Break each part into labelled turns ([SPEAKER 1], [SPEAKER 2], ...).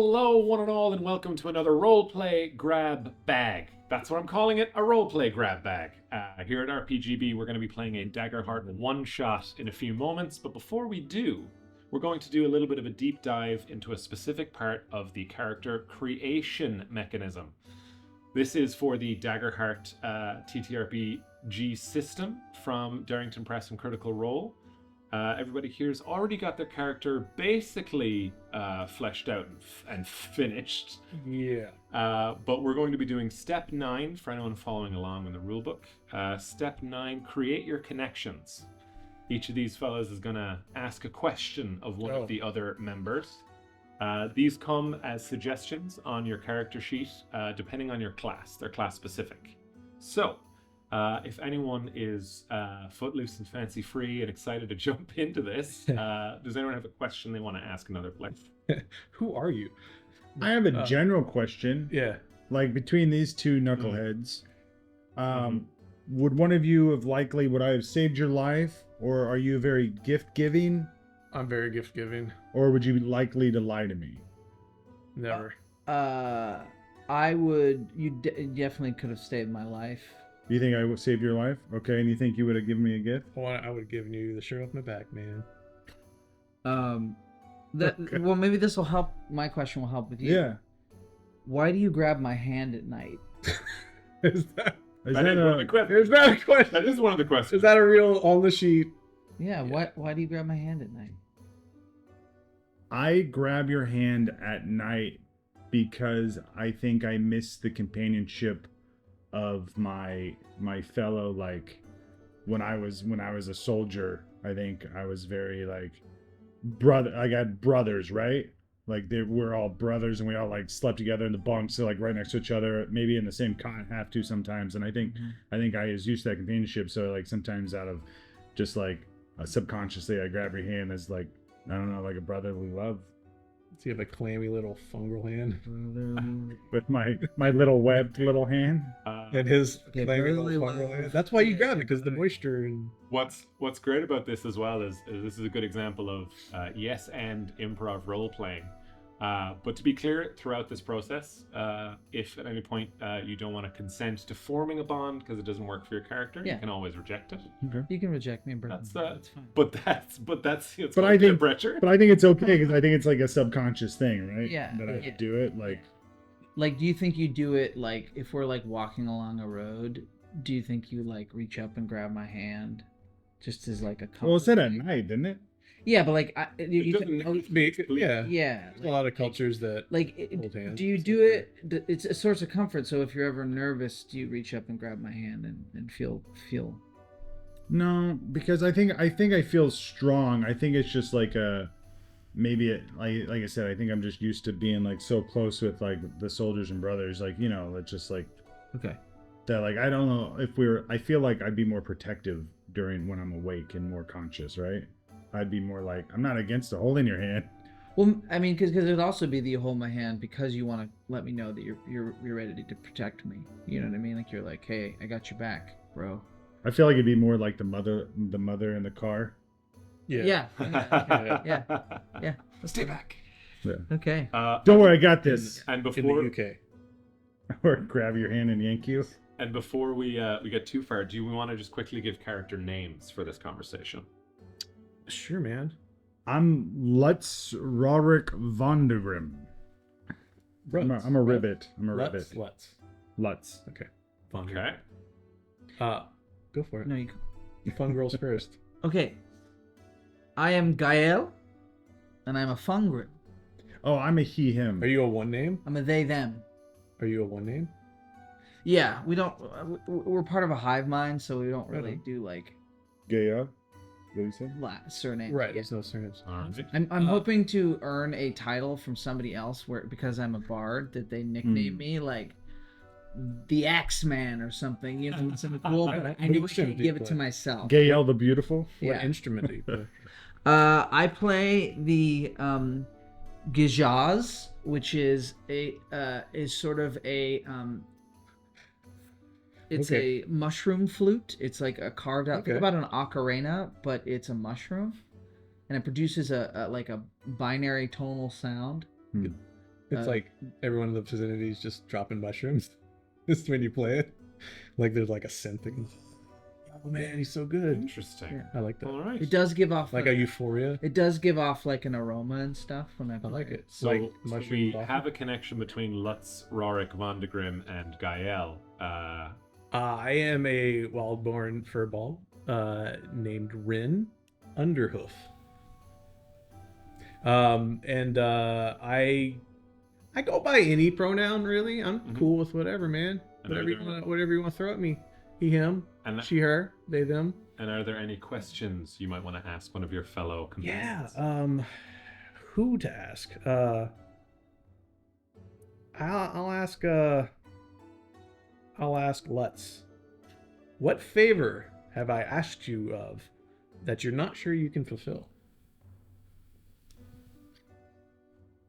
[SPEAKER 1] Hello, one and all, and welcome to another roleplay grab bag. That's what I'm calling it, a roleplay grab bag. Here at RPGB, we're going to be playing a Daggerheart one-shot in a few moments, but before we do, we're going to do a little bit of a deep dive into a specific part of the character creation mechanism. This is for the Daggerheart TTRPG system from Darrington Press and Critical Role. Everybody here's already got their character basically fleshed out and finished.
[SPEAKER 2] Yeah.
[SPEAKER 1] But we're going to be doing step 9 for anyone following along in the rulebook. Step 9, create your connections. Each of these fellas is going to ask a question of one of the other members. These come as suggestions on your character sheet, depending on your class. They're class specific. So, if anyone is footloose and fancy free and excited to jump into this, does anyone have a question they want to ask another player?
[SPEAKER 2] Who are you?
[SPEAKER 3] I have a general question.
[SPEAKER 2] Yeah.
[SPEAKER 3] Like between these two knuckleheads, would one of you would I have saved your life, or are you very gift giving,
[SPEAKER 2] I'm very gift giving.
[SPEAKER 3] or would you be likely to lie to me?
[SPEAKER 2] Never.
[SPEAKER 4] I would. You definitely could have saved my life.
[SPEAKER 3] You think I would save your life? Okay, and you think you would have given me a gift?
[SPEAKER 2] Well, I would have given you the shirt off my back, man.
[SPEAKER 3] Okay.
[SPEAKER 4] Well, maybe this will help. My question will help with you.
[SPEAKER 3] Yeah.
[SPEAKER 4] Why do you grab my hand at night?
[SPEAKER 3] Is that
[SPEAKER 1] Is that a question?
[SPEAKER 2] Is that a question?
[SPEAKER 1] That is one of the questions.
[SPEAKER 2] Is that a real on the sheet?
[SPEAKER 4] Yeah. Why do you grab my hand at night?
[SPEAKER 3] I grab your hand at night because I think I miss the companionship of my fellow, like when I was a soldier. I think I was very like brother. I got brothers, right? Like we're all brothers, and we all like slept together in the bunks, so like right next to each other, maybe in the same cot, have to sometimes. And I think I was used to that companionship, so like sometimes out of just like subconsciously, I grab your hand as like, I don't know, like a brotherly love.
[SPEAKER 2] Does he have a clammy little fungal hand?
[SPEAKER 3] With my little webbed little hand.
[SPEAKER 2] And his
[SPEAKER 4] Yeah,
[SPEAKER 2] clammy
[SPEAKER 4] brotherly
[SPEAKER 2] little fungal
[SPEAKER 4] love.
[SPEAKER 2] hand. That's why you grab it, because the moisture and...
[SPEAKER 1] What's great about this as well is this is a good example of yes and improv role playing. But to be clear, throughout this process, if at any point you don't want to consent to forming a bond because it doesn't work for your character, you can always reject it.
[SPEAKER 3] Okay.
[SPEAKER 4] You can reject me, brother.
[SPEAKER 1] That's
[SPEAKER 4] fine.
[SPEAKER 1] But that's it's
[SPEAKER 3] But I think
[SPEAKER 1] pressure.
[SPEAKER 3] But I think it's okay because I think it's like a subconscious thing, right?
[SPEAKER 4] Yeah,
[SPEAKER 3] That I
[SPEAKER 4] yeah.
[SPEAKER 3] do it like.
[SPEAKER 4] Like, do you think you do it like if we're like walking along a road? Do you think you like reach up and grab my hand, just as like a comfort?
[SPEAKER 3] Well, it said at
[SPEAKER 4] thing?
[SPEAKER 3] night, didn't it?
[SPEAKER 4] Yeah, but like
[SPEAKER 1] It
[SPEAKER 4] you
[SPEAKER 1] doesn't
[SPEAKER 4] can,
[SPEAKER 1] need to be-
[SPEAKER 2] Yeah.
[SPEAKER 4] yeah.
[SPEAKER 2] There's a lot of cultures that...
[SPEAKER 4] Like,
[SPEAKER 2] hold hands.
[SPEAKER 4] do you do it? It's a source of comfort. So if you're ever nervous, do you reach up and grab my hand and feel?
[SPEAKER 3] No, because I think I feel strong. I think it's just like like I said, I think I'm just used to being like so close with like the soldiers and brothers, like, you know, it's just like
[SPEAKER 4] Okay.
[SPEAKER 3] that. Like, I don't know if I feel like I'd be more protective when I'm awake and more conscious, right? I'd be more like, I'm not against holding your hand.
[SPEAKER 4] Well, I mean, because it'd also be that you hold my hand because you want to let me know that you're ready to protect me. You know what I mean? Like you're like, hey, I got your back, bro.
[SPEAKER 3] I feel like it'd be more like the mother in the car.
[SPEAKER 4] Yeah. Yeah.
[SPEAKER 1] Stay back.
[SPEAKER 3] Yeah.
[SPEAKER 4] Okay.
[SPEAKER 3] Don't worry, I got this.
[SPEAKER 1] And
[SPEAKER 2] In
[SPEAKER 1] before
[SPEAKER 2] the UK.
[SPEAKER 3] Or grab your hand and yank you.
[SPEAKER 1] and before we get too far, do we want to just quickly give character names for this conversation?
[SPEAKER 2] Sure, man.
[SPEAKER 3] I'm Lutz Rorik Vondergrim. I'm a ribbit. I'm a ribbit. Lutz.
[SPEAKER 2] Okay.
[SPEAKER 1] Okay.
[SPEAKER 2] Go for it.
[SPEAKER 4] No, you.
[SPEAKER 2] You fun girls first.
[SPEAKER 4] Okay. I am Gael, and I'm a fungrim.
[SPEAKER 3] Oh, I'm a he, him.
[SPEAKER 2] Are you a one name?
[SPEAKER 4] I'm a they them.
[SPEAKER 2] Are you a one name?
[SPEAKER 4] Yeah, we don't. We're part of a hive mind, so we don't really do like
[SPEAKER 3] Gaia? What you said?
[SPEAKER 4] surname.
[SPEAKER 2] Right.
[SPEAKER 4] Yeah.
[SPEAKER 2] There's no surnames.
[SPEAKER 1] All right.
[SPEAKER 4] I'm hoping to earn a title from somebody else because I'm a bard that they nickname me like the Axeman or something. You know, something cool. But I knew I should give it to myself.
[SPEAKER 3] Gael the Beautiful?
[SPEAKER 2] What
[SPEAKER 4] Yeah.
[SPEAKER 2] instrument do you play?
[SPEAKER 4] I play the Gijaz, which is sort of a it's
[SPEAKER 2] Okay.
[SPEAKER 4] a mushroom flute. It's like a carved out. Think
[SPEAKER 2] Okay.
[SPEAKER 4] about an ocarina, but it's a mushroom, and it produces a like a binary tonal sound.
[SPEAKER 2] It's like everyone in the vicinity is just dropping mushrooms. Just when you play it, like there's like a scent thing. Oh man, he's so good.
[SPEAKER 1] Interesting.
[SPEAKER 4] Yeah.
[SPEAKER 2] I like that.
[SPEAKER 1] All right.
[SPEAKER 4] It does give off
[SPEAKER 2] Like a euphoria.
[SPEAKER 4] It does give off like an aroma and stuff when I
[SPEAKER 2] I
[SPEAKER 4] play
[SPEAKER 2] like it.
[SPEAKER 1] So,
[SPEAKER 2] Like
[SPEAKER 1] so
[SPEAKER 2] mushroom
[SPEAKER 1] we
[SPEAKER 2] coffee.
[SPEAKER 1] have a connection between Lutz, Rorik, Vandegrim, and Gael.
[SPEAKER 2] I am a wild-born furball named Rin Underhoof. I go by any pronoun really. I'm cool with whatever, man.
[SPEAKER 1] And
[SPEAKER 2] Whatever you want to throw at me. He, him,
[SPEAKER 1] And-
[SPEAKER 2] she, her, they, them.
[SPEAKER 1] And are there any questions you might want to ask one of your fellow
[SPEAKER 2] Yeah.
[SPEAKER 1] companions?
[SPEAKER 2] Who to ask? I'll ask Lutz. What favor have I asked you of that you're not sure you can fulfill?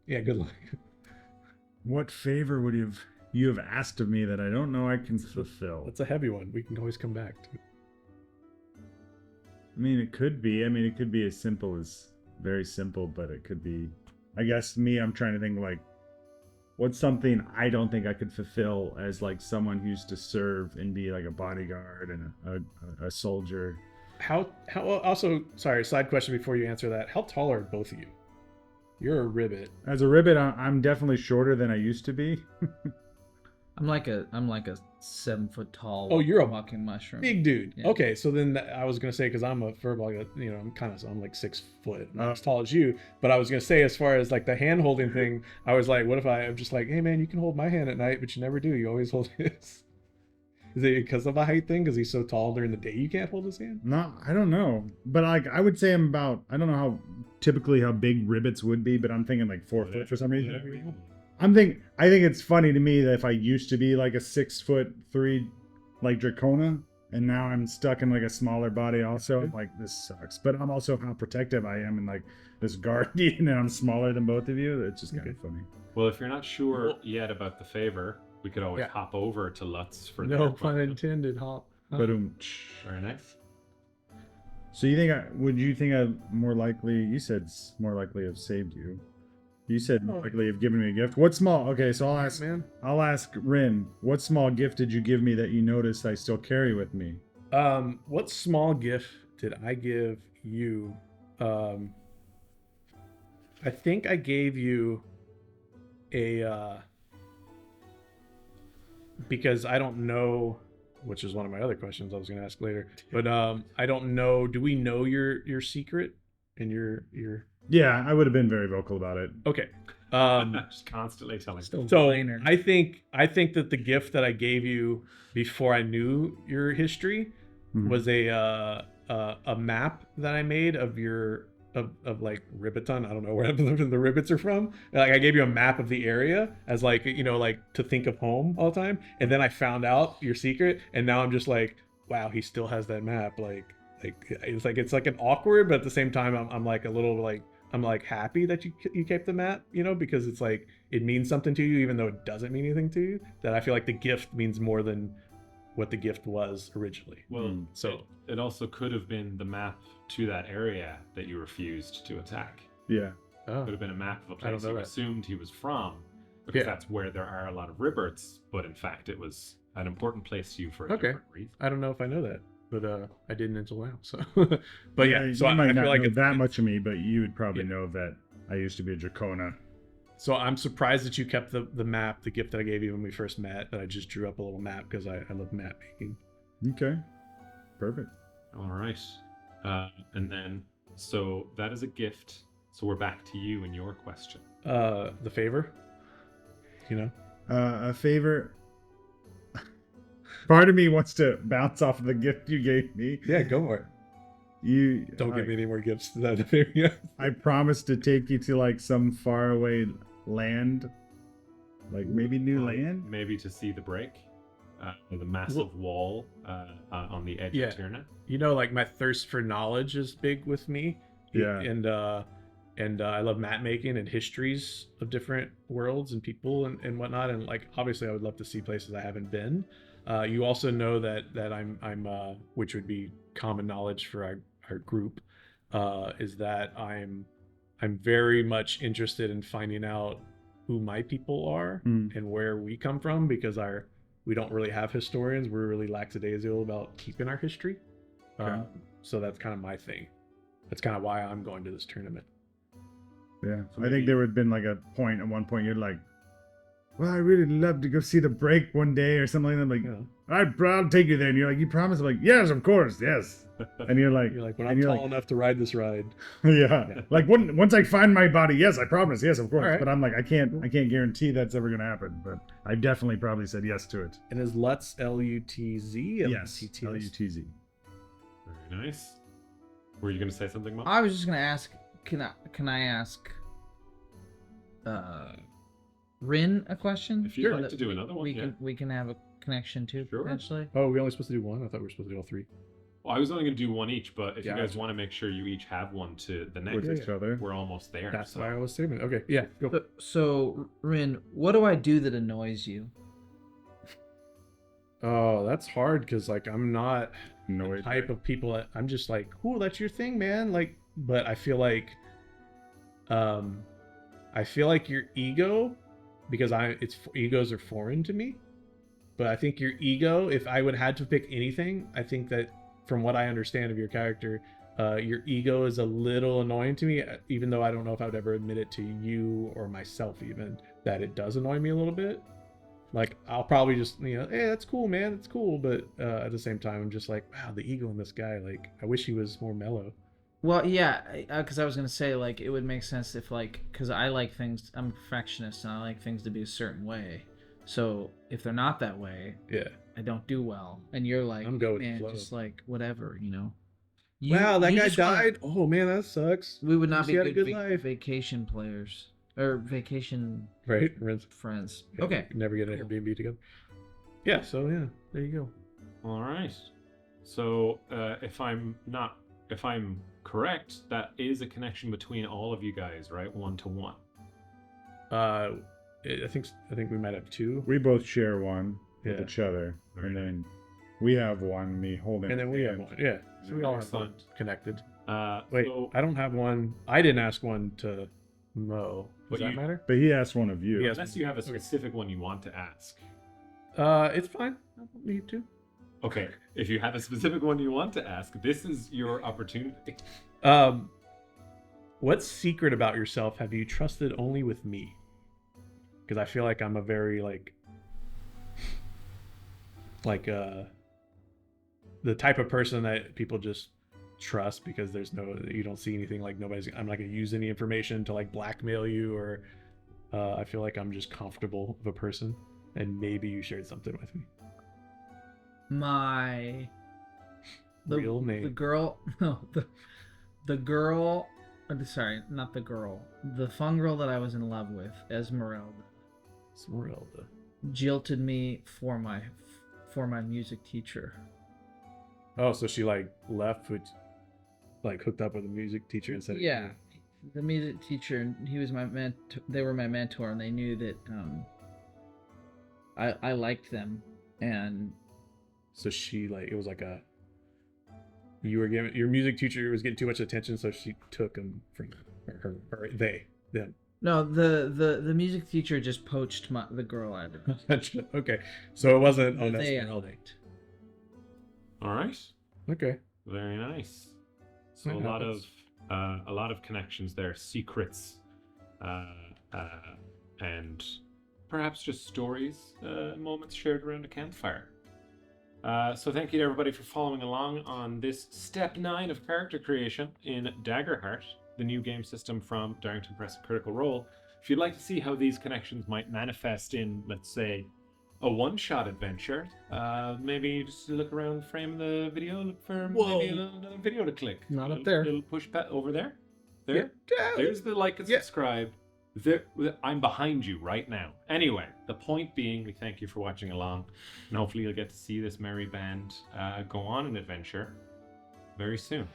[SPEAKER 2] Yeah, good luck.
[SPEAKER 3] What favor would you have asked of me that I don't know I can fulfill?
[SPEAKER 2] That's a heavy one. We can always come back to.
[SPEAKER 3] I mean, it could be. I mean, it could be as simple as very simple, but it could be. I guess me, I'm trying to think like, what's something I don't think I could fulfill as like someone who used to serve and be like a bodyguard and a soldier.
[SPEAKER 2] How also, sorry, side question before you answer that. How tall are both of you? You're a ribbit.
[SPEAKER 3] As a ribbit, I'm definitely shorter than I used to be.
[SPEAKER 4] I'm like a 7 foot tall.
[SPEAKER 2] Oh, you're a
[SPEAKER 4] walking mushroom.
[SPEAKER 2] Big dude.
[SPEAKER 4] Yeah.
[SPEAKER 2] Okay, so then I was gonna say, because I'm a furball, I'm like 6 foot, not as tall as you. But I was gonna say, as far as like the hand holding thing, I was like, what if I'm just like, hey man, you can hold my hand at night, but you never do. You always hold his. Is it because of a height thing? Because he's so tall during the day, you can't hold his hand?
[SPEAKER 3] No, I don't know, but like I would say I'm about. I don't know how typically how big ribbits would be, but I'm thinking like 4 foot for some reason. I think it's funny to me that if I used to be like a 6'3" like Dracona, and now I'm stuck in like a smaller body also, I'm like, this sucks. But I'm also how protective I am and like this guardian, and I'm smaller than both of you. It's just kind of funny.
[SPEAKER 1] Well, if you're not sure yet about the favor, we could always
[SPEAKER 2] Yeah.
[SPEAKER 1] hop over to Lutz for
[SPEAKER 2] No
[SPEAKER 1] their
[SPEAKER 2] pun
[SPEAKER 1] question.
[SPEAKER 2] intended, Hop.
[SPEAKER 3] But
[SPEAKER 1] Very nice.
[SPEAKER 3] so you think I more likely? You said more likely have saved you. You said more likely have given me a gift. What small? Okay, so I'll ask Rin. What small gift did you give me that you noticed I still carry with me?
[SPEAKER 2] What small gift did I give you? I think I gave you a because I don't know, which is one of my other questions I was going to ask later. But I don't know. Do we know your secret and your?
[SPEAKER 3] Yeah, I would have been very vocal about it.
[SPEAKER 2] Okay.
[SPEAKER 1] Just constantly telling.
[SPEAKER 4] Still
[SPEAKER 2] So
[SPEAKER 4] minor.
[SPEAKER 2] I think that the gift that I gave you before I knew your history was a map that I made of your of like Ribbiton. I don't know where the Ribbits are from. Like I gave you a map of the area as like like to think of home all the time. And then I found out your secret, and now I'm just like, wow, he still has that map. Like it's like an awkward, but at the same time I'm like a little like. I'm like happy that you kept the map, because it's like it means something to you, even though it doesn't mean anything to you. That I feel like the gift means more than what the gift was originally.
[SPEAKER 1] Well,
[SPEAKER 2] so
[SPEAKER 1] it also could have been the map to that area that you refused to attack.
[SPEAKER 3] Yeah.
[SPEAKER 2] oh,
[SPEAKER 1] Could have been a map of a
[SPEAKER 2] I don't
[SPEAKER 1] place
[SPEAKER 2] know
[SPEAKER 1] you
[SPEAKER 2] that.
[SPEAKER 1] assumed he was from, because
[SPEAKER 2] Yeah.
[SPEAKER 1] that's where there are a lot of Ribberts, but in fact it was an important place to you for a
[SPEAKER 2] Okay.
[SPEAKER 1] different reason.
[SPEAKER 2] I don't know if I know that, but I didn't until now. So, but yeah, so
[SPEAKER 3] you
[SPEAKER 2] I
[SPEAKER 3] might
[SPEAKER 2] feel
[SPEAKER 3] not
[SPEAKER 2] like
[SPEAKER 3] know
[SPEAKER 2] it's
[SPEAKER 3] that much of me, but you would probably
[SPEAKER 2] Yeah.
[SPEAKER 3] know that I used to be a Dracona.
[SPEAKER 2] So I'm surprised that you kept the map, the gift that I gave you when we first met. That I just drew up a little map because I love map making.
[SPEAKER 3] Okay. Perfect.
[SPEAKER 1] All right. And then, so that is a gift. So we're back to you and your question.
[SPEAKER 2] The favor,
[SPEAKER 3] A favor. Part of me wants to bounce off of the gift you gave me.
[SPEAKER 2] Yeah, go for it.
[SPEAKER 3] You
[SPEAKER 2] Don't give me any more gifts to that favor.
[SPEAKER 3] I promised to take you to like some faraway land, like maybe new land.
[SPEAKER 1] Maybe to see the break, the massive wall on the edge
[SPEAKER 2] Yeah.
[SPEAKER 1] of Tyrna.
[SPEAKER 2] Like my thirst for knowledge is big with me.
[SPEAKER 3] Yeah.
[SPEAKER 2] And I love map making and histories of different worlds and people and whatnot. And like obviously, I would love to see places I haven't been. You also know that I'm which would be common knowledge for our group, is that I'm very much interested in finding out who my people are
[SPEAKER 3] Mm.
[SPEAKER 2] and where we come from, because we don't really have historians. We're really lackadaisical about keeping our history.
[SPEAKER 3] Okay.
[SPEAKER 2] So that's kind of my thing. That's kind of why I'm going to this tournament.
[SPEAKER 3] Yeah.
[SPEAKER 1] So
[SPEAKER 3] I
[SPEAKER 1] maybe-
[SPEAKER 3] think there would have been like a point at one point you're like, well, I really love to go see the break one day or something like that. I'm like,
[SPEAKER 2] Yeah.
[SPEAKER 3] I'll take you there. And you're like, you promise? I'm like, yes, of course, yes. And you're like,
[SPEAKER 2] You're like, when
[SPEAKER 3] and
[SPEAKER 2] I'm
[SPEAKER 3] you're
[SPEAKER 2] tall enough to ride this ride.
[SPEAKER 3] yeah. Like once I find my body, yes, I promise, yes, of course.
[SPEAKER 2] All right.
[SPEAKER 3] But I'm like, I can't guarantee that's ever gonna happen. But I definitely probably said yes to it.
[SPEAKER 2] And is Lutz Lutz?
[SPEAKER 3] Yes,
[SPEAKER 2] LUTZ?
[SPEAKER 3] LUTZ.
[SPEAKER 1] Very nice. Were you going to say something, Mo?
[SPEAKER 4] I was just gonna ask. Can I ask Rin a question?
[SPEAKER 1] If you'd
[SPEAKER 4] So
[SPEAKER 1] like
[SPEAKER 4] that
[SPEAKER 1] to do another one,
[SPEAKER 4] we can have a connection too,
[SPEAKER 1] Sure.
[SPEAKER 4] potentially.
[SPEAKER 2] Oh, we're only supposed to do one? I thought we were supposed to do all three.
[SPEAKER 1] Well, I was only going to do one each, but if
[SPEAKER 2] Yeah,
[SPEAKER 1] you guys
[SPEAKER 2] that's-
[SPEAKER 1] want to make sure you each have one to the next,
[SPEAKER 3] With each other.
[SPEAKER 1] we're almost there.
[SPEAKER 2] That's
[SPEAKER 1] so.
[SPEAKER 2] why I was saving it. Okay, yeah, go.
[SPEAKER 4] So Rin, what do I do that annoys you?
[SPEAKER 2] Oh, that's hard because like I'm not
[SPEAKER 3] No
[SPEAKER 2] the
[SPEAKER 3] way.
[SPEAKER 2] type of people that I'm just like, cool, that's your thing, man. Like, but I feel like your ego, because egos are foreign to me. But I think your ego, if I would had to pick anything, I think that from what I understand of your character, your ego is a little annoying to me, even though I don't know if I would ever admit it to you or myself even, that it does annoy me a little bit. Like, I'll probably just, hey, that's cool, man, that's cool. But at the same time, I'm just like, wow, the ego in this guy, like, I wish he was more mellow.
[SPEAKER 4] Well, yeah, because I was gonna say like it would make sense if because I like things. I'm a perfectionist and I like things to be a certain way. So if they're not that way,
[SPEAKER 2] Yeah.
[SPEAKER 4] I don't do well. And you're like,
[SPEAKER 2] I'm going with the
[SPEAKER 4] man,
[SPEAKER 2] flow.
[SPEAKER 4] just like whatever, You-
[SPEAKER 2] Wow, that
[SPEAKER 4] you
[SPEAKER 2] guy
[SPEAKER 4] just wanna-
[SPEAKER 2] died. Oh man, that sucks.
[SPEAKER 4] We would not
[SPEAKER 2] He
[SPEAKER 4] be
[SPEAKER 2] had a
[SPEAKER 4] good,
[SPEAKER 2] good life.
[SPEAKER 4] vacation players or vacation
[SPEAKER 2] Right? Rinse.
[SPEAKER 4] friends.
[SPEAKER 2] Yeah,
[SPEAKER 4] Okay.
[SPEAKER 2] Never get an
[SPEAKER 4] Cool.
[SPEAKER 2] Airbnb together. Yeah. So yeah, there you go.
[SPEAKER 1] All right. So if I'm correct, that is a connection between all of you guys, right? 1-to-1.
[SPEAKER 2] I think we might have two,
[SPEAKER 3] We both share one with
[SPEAKER 2] Yeah.
[SPEAKER 3] each other,
[SPEAKER 1] Very
[SPEAKER 3] and then we have one. Me holding.
[SPEAKER 2] and then we have
[SPEAKER 3] hand.
[SPEAKER 2] one. Yeah. So we all have one
[SPEAKER 1] Excellent.
[SPEAKER 2] connected.
[SPEAKER 1] Wait,
[SPEAKER 2] Wait, I don't have one. I didn't ask one to Mo.
[SPEAKER 1] But
[SPEAKER 2] Does that
[SPEAKER 1] you-
[SPEAKER 2] matter?
[SPEAKER 3] But he asked one of you.
[SPEAKER 2] Yes.
[SPEAKER 1] unless you have a specific one you want to ask.
[SPEAKER 2] It's fine. I don't need to.
[SPEAKER 1] Okay, if you have a specific one you want to ask, this is your opportunity.
[SPEAKER 2] What secret about yourself have you trusted only with me? Because I feel like I'm a very the type of person that people just trust because you don't see anything, like I'm not gonna use any information to like blackmail you, or I feel like I'm just comfortable of a person, and maybe you shared something with me. Real name.
[SPEAKER 4] The girl. No, the girl. Sorry, not the girl. The fun girl that I was in love with, Esmeralda,
[SPEAKER 2] Esmeralda.
[SPEAKER 4] jilted me for my music teacher.
[SPEAKER 2] Oh, so she like left with, like hooked up with a music teacher and said,
[SPEAKER 4] Yeah, the music teacher. He was my mentor. They were my mentor, and they knew that I liked them. And
[SPEAKER 2] So she it was like your music teacher was getting too much attention, so she took him from her or them.
[SPEAKER 4] no, the music teacher just poached the girl out of it.
[SPEAKER 2] Okay, so it wasn't. Oh, that's
[SPEAKER 4] They
[SPEAKER 2] Esmeralda.
[SPEAKER 4] liked.
[SPEAKER 1] All right,
[SPEAKER 2] Okay.
[SPEAKER 1] very nice. So
[SPEAKER 2] That
[SPEAKER 1] a lot of connections there, secrets, and perhaps just stories, moments shared around a campfire. So thank you to everybody for following along on this step 9 of character creation in Daggerheart, the new game system from Darrington Press Critical Role. If you'd like to see how these connections might manifest in, let's say, a one-shot adventure, maybe just look around the frame of the video, look for maybe another video to click.
[SPEAKER 2] Not up
[SPEAKER 1] A
[SPEAKER 2] there.
[SPEAKER 1] Little push over there. There.
[SPEAKER 2] Yeah.
[SPEAKER 1] There's the like and
[SPEAKER 2] Yeah.
[SPEAKER 1] subscribe. There, I'm behind you right now. Anyway, the point being, we thank you for watching along, and hopefully you'll get to see this merry band go on an adventure very soon.